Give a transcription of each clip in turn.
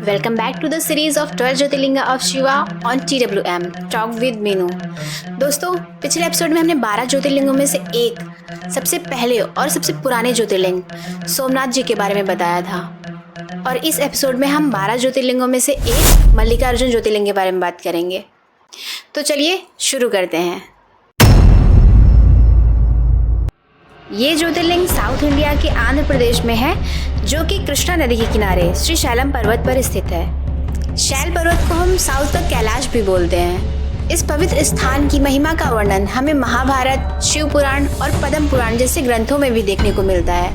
Welcome back to the series of 12 Jyotirlinga of Shiva on TWM Talk with Meenu. दोस्तों, पिछले episode में हमने 12 ज्योतिर्लिंगों में से एक सबसे पहले और सबसे पुराने ज्योतिर्लिंग सोमनाथ जी के बारे में बताया था, और इस एपिसोड में हम 12 ज्योतिर्लिंगों में से एक मल्लिकार्जुन ज्योतिर्लिंग के बारे में बात करेंगे। तो चलिए शुरू करते हैं। ये ज्योतिर्लिंग साउथ इंडिया के आंध्र प्रदेश में है, जो कि कृष्णा नदी के किनारे श्री शैलम पर्वत पर स्थित है। शैल पर्वत को हम साउथ का कैलाश भी बोलते हैं। इस पवित्र स्थान की महिमा का वर्णन हमें महाभारत, शिव पुराण और पद्म पुराण जैसे ग्रंथों में भी देखने को मिलता है।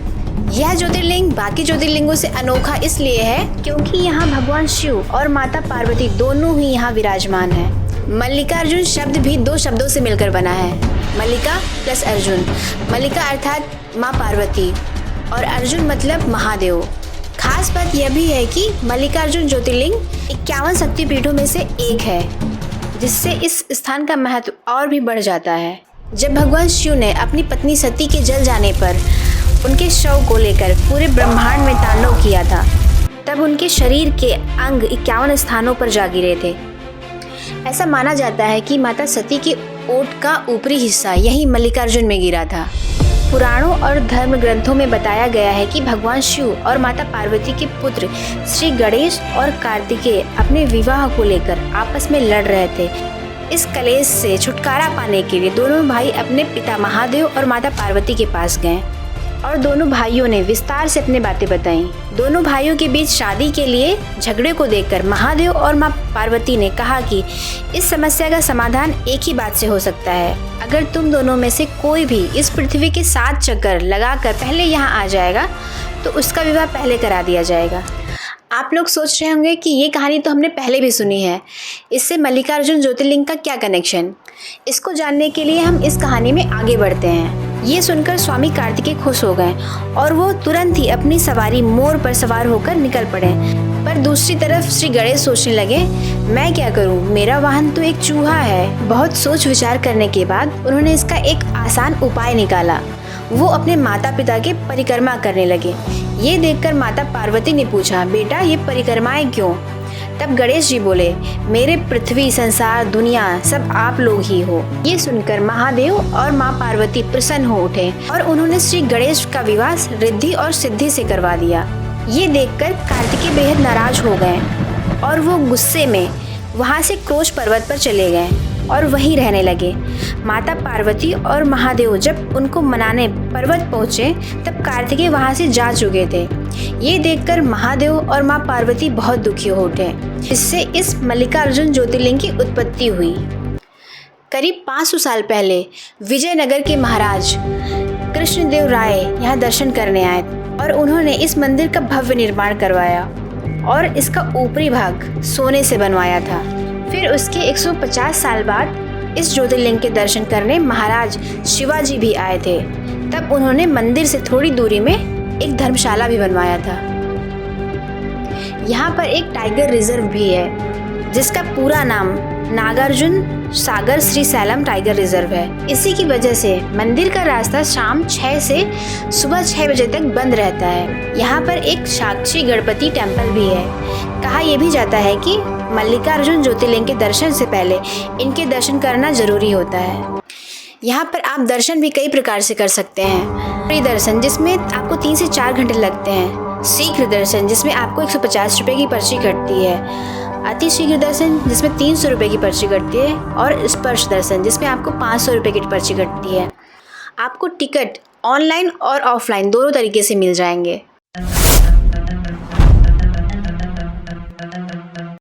यह ज्योतिर्लिंग बाकी ज्योतिर्लिंगों से अनोखा इसलिए है क्योंकि यहाँ भगवान शिव और माता पार्वती दोनों ही यहाँ विराजमान है। मल्लिकार्जुन शब्द भी दो शब्दों से मिलकर बना है, मल्लिका प्लस अर्जुन। मल्लिका अर्थात माँ पार्वती और अर्जुन मतलब महादेव। खास बात यह भी है कि मल्लिकार्जुन ज्योतिर्लिंग 51 शक्तिपीठों में से एक है, जिससे इस स्थान का महत्व और भी बढ़ जाता है। जब भगवान शिव ने अपनी पत्नी सती के जल जाने पर उनके शव को लेकर पूरे ब्रह्मांड में तांडव किया था, तब उनके शरीर के अंग 51 स्थानों पर जा गिरे थे। ऐसा माना जाता है कि माता सती के ओट का ऊपरी हिस्सा यही मल्लिकार्जुन में गिरा था। पुराणों और धर्म ग्रंथों में बताया गया है कि भगवान शिव और माता पार्वती के पुत्र श्री गणेश और कार्तिकेय अपने विवाह को लेकर आपस में लड़ रहे थे। इस कलेश से छुटकारा पाने के लिए दोनों भाई अपने पिता महादेव और माता पार्वती के पास गए और दोनों भाइयों ने विस्तार से अपनी बातें बताईं। दोनों भाइयों के बीच शादी के लिए झगड़े को देखकर महादेव और माँ पार्वती ने कहा कि इस समस्या का समाधान एक ही बात से हो सकता है, अगर तुम दोनों में से कोई भी इस पृथ्वी के 7 चक्कर लगाकर पहले यहाँ आ जाएगा तो उसका विवाह पहले करा दिया जाएगा। आप लोग सोच रहे होंगे कि ये कहानी तो हमने पहले भी सुनी है, इससे मल्लिकार्जुन ज्योतिर्लिंग का क्या कनेक्शन। इसको जानने के लिए हम इस कहानी में आगे बढ़ते हैं। ये सुनकर स्वामी कार्तिकेय खुश हो गए और वो तुरंत ही अपनी सवारी मोर पर सवार होकर निकल पड़े। पर दूसरी तरफ श्री गणेश सोचने लगे, मैं क्या करूं, मेरा वाहन तो एक चूहा है। बहुत सोच विचार करने के बाद उन्होंने इसका एक आसान उपाय निकाला। वो अपने माता पिता के परिक्रमा करने लगे। ये देखकर माता पार्वती ने पूछा, बेटा ये परिक्रमाएं क्यों? तब गणेश जी बोले, मेरे पृथ्वी, संसार, दुनिया सब आप लोग ही हो। ये सुनकर महादेव और माँ पार्वती प्रसन्न हो उठे और उन्होंने श्री गणेश का विवाह रिद्धि और सिद्धि से करवा दिया। ये देखकर कार्तिकेय बेहद नाराज हो गए और वो गुस्से में वहाँ से क्रोश पर्वत पर चले गए और वहीं रहने लगे। माता पार्वती और महादेव जब उनको मनाने पर्वत पहुँचे तब कार्तिकेय वहाँ से जा चुके थे। ये देखकर महादेव और माँ पार्वती बहुत दुखी हो उठे, इससे इस मल्लिकार्जुन ज्योतिर्लिंग की उत्पत्ति हुई। करीब 500 साल पहले विजयनगर के महाराज कृष्णदेव राय यहाँ दर्शन करने आए और उन्होंने इस मंदिर का भव्य निर्माण करवाया और इसका ऊपरी भाग सोने से बनवाया था। फिर उसके 150 साल बाद इस ज्योतिर्लिंग के दर्शन करने महाराज शिवाजी भी आए थे। तब उन्होंने मंदिर से थोड़ी दूरी में एक धर्मशाला भी बनवाया था। यहाँ पर एक टाइगर रिजर्व भी है, जिसका पूरा नाम Nagarjuna Sagar Shri slam tiger reserve है। इसी की वजह से मंदिर का रास्ता शाम 6 से सुबह 6 बजे तक बंद रहता है। यहाँ पर एक साक्षी गणपति टेम्पल भी है। कहा यह भी जाता है कि मल्लिकार्जुन ज्योतिर्लिंग के दर्शन से पहले इनके दर्शन करना जरूरी होता है। यहाँ पर आप दर्शन भी कई प्रकार से कर सकते हैं। फ्री दर्शन जिसमें आपको 3 से 4 घंटे लगते हैं, शीघ्र दर्शन जिसमें आपको 150 रुपये की पर्ची कटती है, अति शीघ्र दर्शन जिसमें 300 रुपये की पर्ची कटती है, और स्पर्श दर्शन जिसमें आपको 500 रुपये की पर्ची कटती है। आपको टिकट ऑनलाइन और ऑफलाइन दोनों तरीके से मिल जाएंगे।